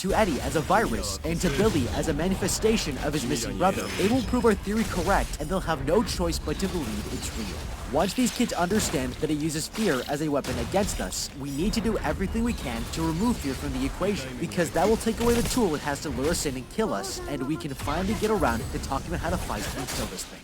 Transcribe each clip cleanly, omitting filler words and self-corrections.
to Eddie as a virus and to Billy as a manifestation of his missing brother, it will prove our theory correct and they'll have no choice but to believe it's real. Once these kids understand that it uses fear as a weapon against us, we need to do everything we can to remove fear from the equation, because that will take away the tool it has to lure us in and kill us, and we can finally get around to talking about how to fight and kill this thing.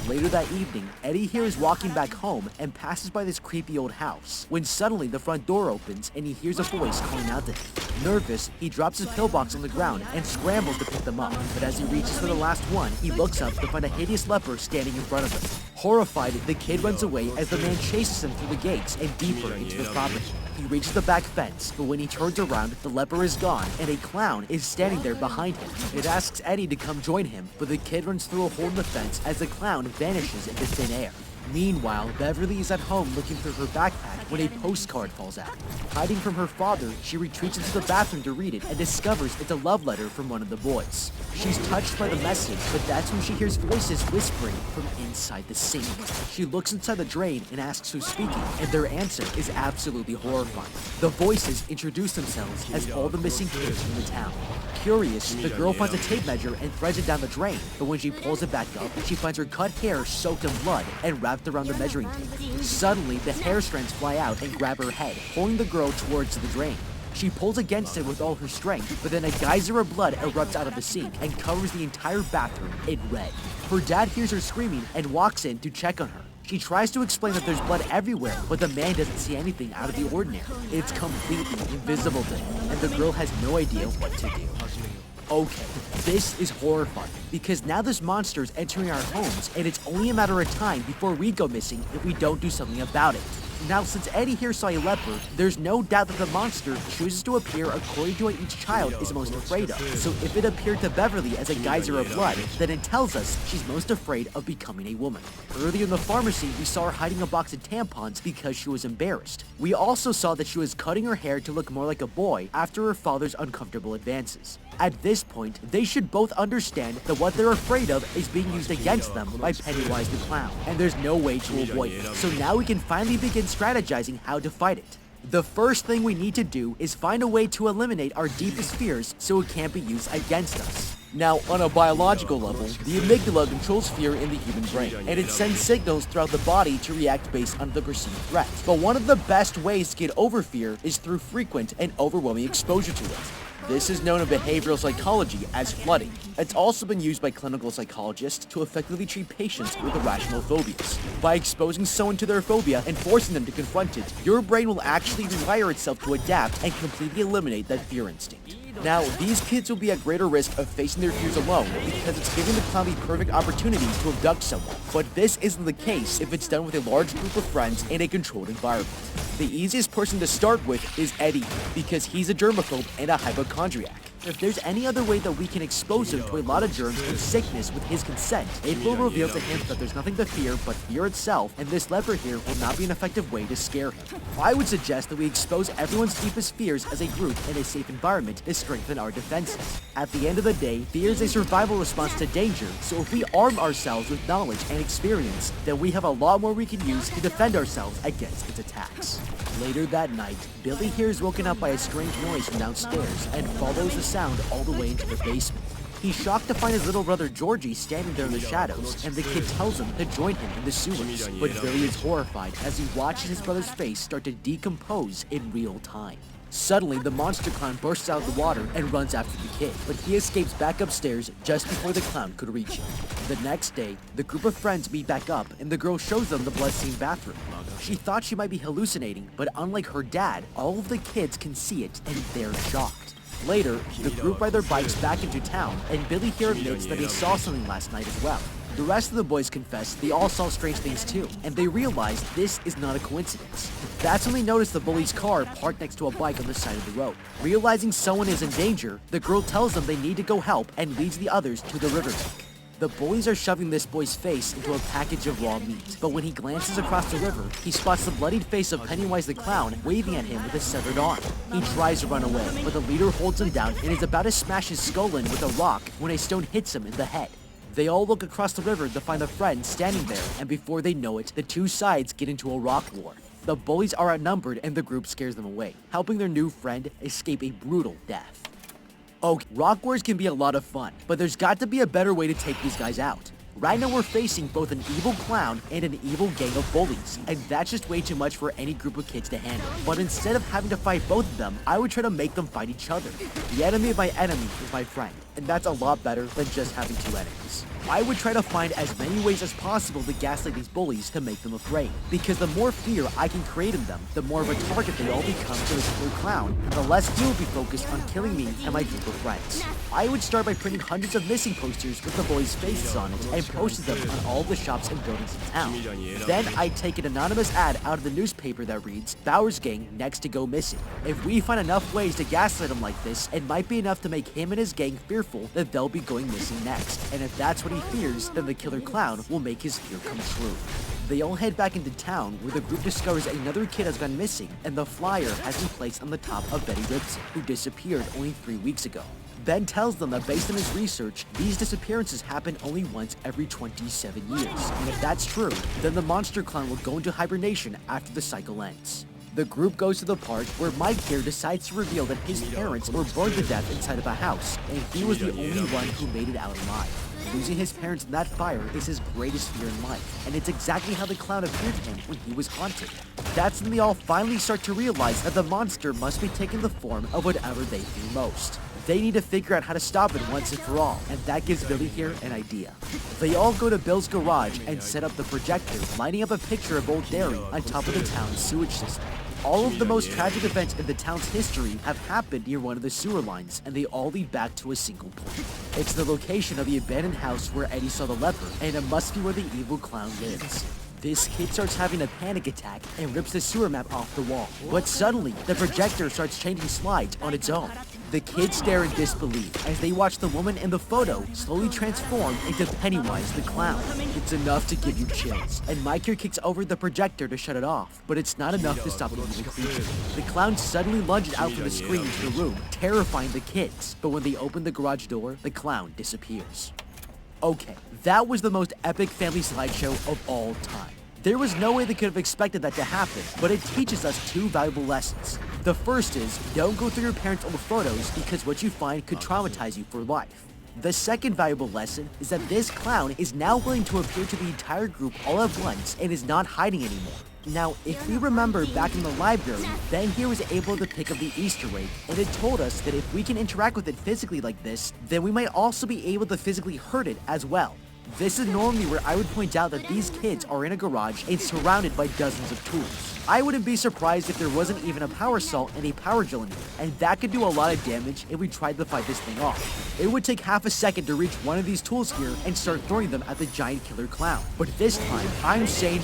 Later that evening, Eddie here is walking back home and passes by this creepy old house, when suddenly the front door opens and he hears a voice calling out to him. Nervous, he drops his pillbox on the ground and scrambles to pick them up, but as he reaches for the last one, he looks up to find a hideous leper standing in front of him. Horrified, the kid runs away as the man chases him through the gates and deeper into the property. He reaches the back fence, but when he turns around, the leper is gone and a clown is standing there behind him. It asks Eddie to come join him, but the kid runs through a hole in the fence as the clown vanishes into thin air. Meanwhile, Beverly is at home looking through her backpack when a postcard falls out. Hiding from her father, she retreats into the bathroom to read it and discovers it's a love letter from one of the boys. She's touched by the message, but that's when she hears voices whispering from inside the sink. She looks inside the drain and asks who's speaking, and their answer is absolutely horrifying. The voices introduce themselves as all the missing kids from the town. Curious, the girl finds a tape measure and threads it down the drain, but when she pulls it back up, she finds her cut hair soaked in blood and wrapped around the measuring tape. Suddenly, the hair strands fly out and grab her head, pulling the girl towards the drain. She pulls against it with all her strength, but then a geyser of blood erupts out of the sink and covers the entire bathroom in red. Her dad hears her screaming and walks in to check on her. She tries to explain that there's blood everywhere, but the man doesn't see anything out of the ordinary. It's completely invisible to him, and the girl has no idea what to do. Okay, this is horrifying, because now this monster is entering our homes, and it's only a matter of time before we go missing if we don't do something about it. Now, since Eddie here saw a leper, there's no doubt that the monster chooses to appear according to what each child is most afraid of. So if it appeared to Beverly as a geyser of blood, then it tells us she's most afraid of becoming a woman. Earlier in the pharmacy, we saw her hiding a box of tampons because she was embarrassed. We also saw that she was cutting her hair to look more like a boy after her father's uncomfortable advances. At this point, they should both understand that what they're afraid of is being used against them by Pennywise the Clown, and there's no way to avoid it. So now we can finally begin strategizing how to fight it. The first thing we need to do is find a way to eliminate our deepest fears so it can't be used against us. Now, on a biological level, the amygdala controls fear in the human brain, and it sends signals throughout the body to react based on the perceived threat. But one of the best ways to get over fear is through frequent and overwhelming exposure to it. This is known in behavioral psychology as flooding. It's also been used by clinical psychologists to effectively treat patients with irrational phobias. By exposing someone to their phobia and forcing them to confront it, your brain will actually rewire itself to adapt and completely eliminate that fear instinct. Now, these kids will be at greater risk of facing their fears alone because it's giving the clown the perfect opportunity to abduct someone. But this isn't the case if it's done with a large group of friends in a controlled environment. The easiest person to start with is Eddie, because he's a germaphobe and a hypochondriac. If there's any other way that we can expose him to a lot of germs and sickness with his consent, it will reveal to him that there's nothing to fear but fear itself, and this leper here will not be an effective way to scare him. I would suggest that we expose everyone's deepest fears as a group in a safe environment to strengthen our defenses. At the end of the day, fear is a survival response to danger, so if we arm ourselves with knowledge and experience, then we have a lot more we can use to defend ourselves against its attacks. Later that night, Billy here is woken up by a strange noise from downstairs and follows the sound all the way into the basement. He's shocked to find his little brother Georgie standing there in the shadows, and the kid tells him to join him in the sewers. But Billy is horrified as he watches his brother's face start to decompose in real time. Suddenly, the monster clown bursts out of the water and runs after the kid, but he escapes back upstairs just before the clown could reach him. The next day, the group of friends meet back up and the girl shows them the blood-stained bathroom. She thought she might be hallucinating, but unlike her dad, all of the kids can see it and they're shocked. Later, the group ride their bikes back into town, and Billy here admits that he saw something last night as well. The rest of the boys confess they all saw strange things too, and they realize this is not a coincidence. That's when they notice the bully's car parked next to a bike on the side of the road. Realizing someone is in danger, the girl tells them they need to go help and leads the others to the riverbank. The bullies are shoving this boy's face into a package of raw meat, but when he glances across the river, he spots the bloodied face of Pennywise the Clown waving at him with a severed arm. He tries to run away, but the leader holds him down and is about to smash his skull in with a rock when a stone hits him in the head. They all look across the river to find a friend standing there, and before they know it, the two sides get into a rock war. The bullies are outnumbered and the group scares them away, helping their new friend escape a brutal death. Okay, rock wars can be a lot of fun, but there's got to be a better way to take these guys out. Right now we're facing both an evil clown and an evil gang of bullies, and that's just way too much for any group of kids to handle. But instead of having to fight both of them, I would try to make them fight each other. The enemy of my enemy is my friend, and that's a lot better than just having two enemies. I would try to find as many ways as possible to gaslight these bullies to make them afraid, because the more fear I can create in them, the more of a target they all become to this killer clown, and the less he will be focused on killing me and my group of friends. I would start by printing hundreds of missing posters with the bullies' faces on it and posted them on all the shops and buildings in town. Then I'd take an anonymous ad out of the newspaper that reads, Bowers gang next to go missing. If we find enough ways to gaslight him like this, it might be enough to make him and his gang fearful that they'll be going missing next. And if that's what he fears, then the killer clown will make his fear come true. They all head back into town where the group discovers another kid has gone missing and the flyer has been placed on the top of Betty Gibson, who disappeared only 3 weeks ago. Ben tells them that based on his research, these disappearances happen only once every 27 years. And if that's true, then the monster clown will go into hibernation after the cycle ends. The group goes to the park where Mike here decides to reveal that his parents were burned to death inside of a house, and he was the only one who made it out alive. Losing his parents in that fire is his greatest fear in life, and it's exactly how the clown appeared to him when he was haunted. That's when they all finally start to realize that the monster must be taking the form of whatever they fear most. They need to figure out how to stop it once and for all, and that gives Billy here an idea. They all go to Bill's garage and set up the projector, lining up a picture of Old Derry on top of the town's sewage system. All of the most tragic events in the town's history have happened near one of the sewer lines, and they all lead back to a single point. It's the location of the abandoned house where Eddie saw the leper, and it must be where the evil clown lives. This kid starts having a panic attack and rips the sewer map off the wall. But suddenly, the projector starts changing slides on its own. The kids stare in disbelief as they watch the woman in the photo slowly transform into Pennywise the clown. It's enough to give you chills, and Mike here kicks over the projector to shut it off, but it's not enough to stop the evil creature. The clown suddenly lunges out from the screen into the room, terrifying the kids, but when they open the garage door, the clown disappears. Okay, that was the most epic family slideshow of all time. There was no way they could have expected that to happen, but it teaches us two valuable lessons. The first is, don't go through your parents' old photos because what you find could traumatize you for life. The second valuable lesson is that this clown is now willing to appear to the entire group all at once and is not hiding anymore. Now, if we remember back in the library, Ben here was able to pick up the Easter egg, and it told us that if we can interact with it physically like this, then we might also be able to physically hurt it as well. This is normally where I would point out that these kids are in a garage and surrounded by dozens of tools. I wouldn't be surprised if there wasn't even a power saw and a power drill in here, and that could do a lot of damage if we tried to fight this thing off. It would take half a second to reach one of these tools here and start throwing them at the giant killer clown. But this time, I'm saying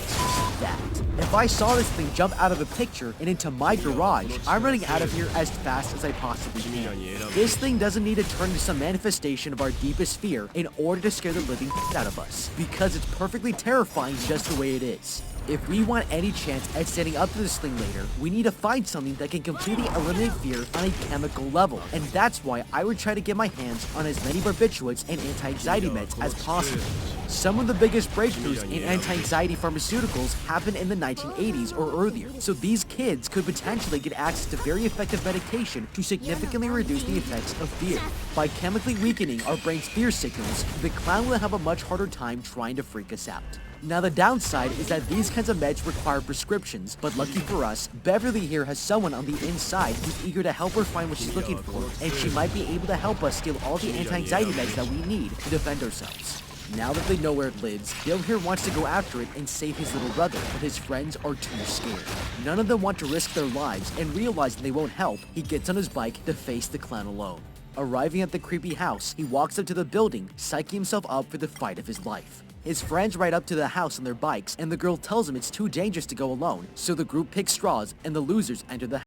that. If I saw this thing jump out of the picture and into my garage, I'm running out of here as fast as I possibly can. This thing doesn't need to turn into some manifestation of our deepest fear in order to scare the living out of us, because it's perfectly terrifying just the way it is. If we want any chance at standing up to this thing later, we need to find something that can completely eliminate fear on a chemical level, and that's why I would try to get my hands on as many barbiturates and anti-anxiety meds as possible. Some of the biggest breakthroughs in anti-anxiety pharmaceuticals happened in the 1980s or earlier, so these kids could potentially get access to very effective medication to significantly reduce the effects of fear. By chemically weakening our brain's fear signals, the clown will have a much harder time trying to freak us out. Now the downside is that these kinds of meds require prescriptions, but lucky for us, Beverly here has someone on the inside who's eager to help her find what she's looking for, and she might be able to help us steal all the anti-anxiety meds that we need to defend ourselves. Now that they know where it lives, Bill here wants to go after it and save his little brother, but his friends are too scared. None of them want to risk their lives, and realizing they won't help, he gets on his bike to face the clown alone. Arriving at the creepy house, he walks up to the building, psyching himself up for the fight of his life. His friends ride up to the house on their bikes, and the girl tells him it's too dangerous to go alone, so the group picks straws and the losers enter the